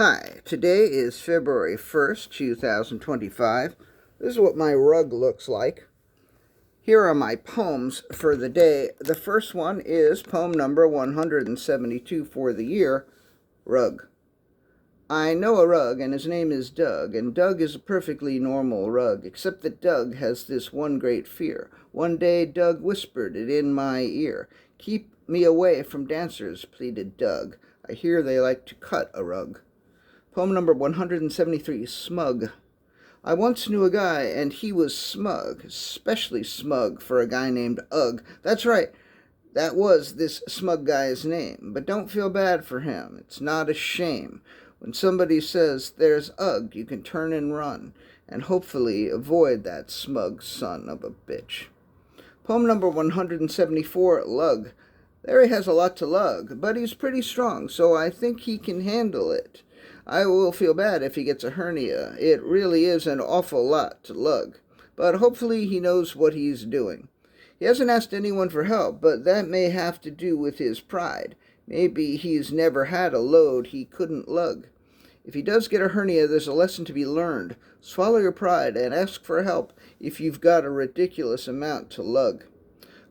Hi, today is February 1st, 2025. This is what my rug looks like. Here are my poems for the day. The first one is poem number 172 for the year, Rug. I know a rug, and his name is Doug, and Doug is a perfectly normal rug, except that Doug has this one great fear. One day Doug whispered it in my ear. Keep me away from dancers, pleaded Doug. I hear they like to cut a rug. Poem number 173, Smug. I once knew a guy, and he was smug, especially smug for a guy named Ugg. That's right, that was this smug guy's name. But don't feel bad for him. It's not a shame. When somebody says, there's Ugg, you can turn and run, and hopefully avoid that smug son of a bitch. Poem number 174, Lug. Larry has a lot to lug, but he's pretty strong, so I think he can handle it. I will feel bad if he gets a hernia. It really is an awful lot to lug, but hopefully he knows what he's doing. He hasn't asked anyone for help, but that may have to do with his pride. Maybe he's never had a load he couldn't lug. If he does get a hernia, there's a lesson to be learned. Swallow your pride and ask for help if you've got a ridiculous amount to lug.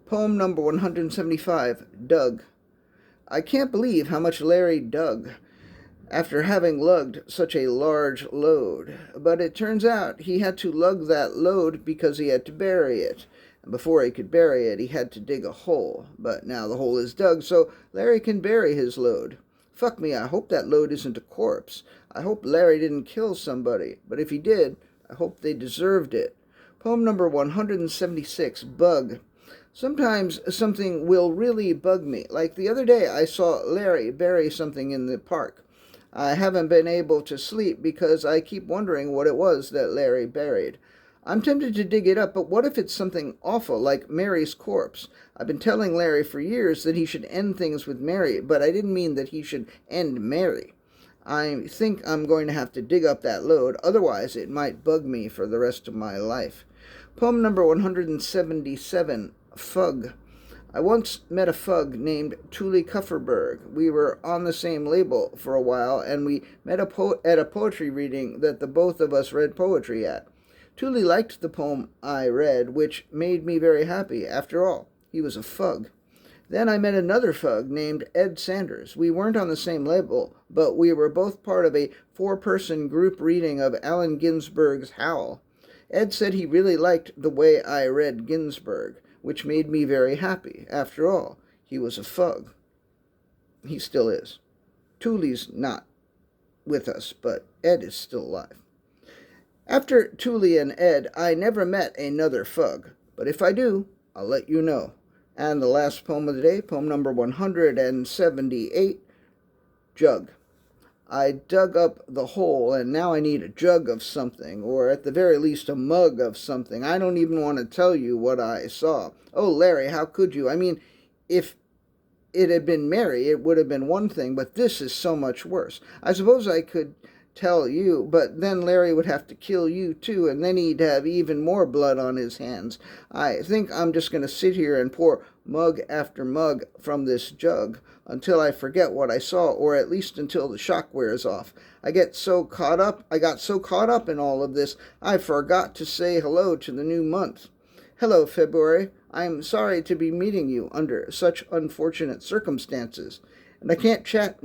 Poem number 175, Doug. I can't believe how much Larry dug after having lugged such a large load. But it turns out he had to lug that load because he had to bury it. And before he could bury it, he had to dig a hole. But now the hole is dug, so Larry can bury his load. Fuck me, I hope that load isn't a corpse. I hope Larry didn't kill somebody. But if he did, I hope they deserved it. Poem number 176, Bug. Sometimes something will really bug me. Like the other day, I saw Larry bury something in the park. I haven't been able to sleep because I keep wondering what it was that Larry buried. I'm tempted to dig it up, but what if it's something awful like Mary's corpse? I've been telling Larry for years that he should end things with Mary, but I didn't mean that he should end Mary. I think I'm going to have to dig up that load, otherwise it might bug me for the rest of my life. Poem number 177, Fug. I once met a fug named Tuli Kufferberg. We were on the same label for a while, and we met at a poetry reading that the both of us read poetry at. Tuli liked the poem I read, which made me very happy. After all, he was a fug. Then I met another fug named Ed Sanders. We weren't on the same label, but we were both part of a 4-person group reading of Allen Ginsberg's Howl. Ed said he really liked the way I read Ginsberg, which made me very happy. After all, he was a fug. He still is. Tuli's not with us, but Ed is still alive. After Tuli and Ed, I never met another fug, but if I do, I'll let you know. And the last poem of the day, poem number 178, Jug. I dug up the hole, and now I need a jug of something, or at the very least a mug of something. I don't even want to tell you what I saw. Oh, Larry, how could you? I mean, if it had been Mary, it would have been one thing, but this is so much worse. I suppose I could tell you, but then Larry would have to kill you too, and then he'd have even more blood on his hands. I think I'm just going to sit here and pour mug after mug from this jug until I forget what I saw, or at least until the shock wears off. I got so caught up in all of this, I forgot to say hello to the new month. Hello, February. I'm sorry to be meeting you under such unfortunate circumstances, and I can't chat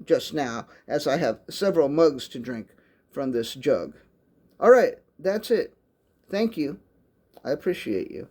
just now, as I have several mugs to drink from this jug. All right, that's it. Thank you. I appreciate you.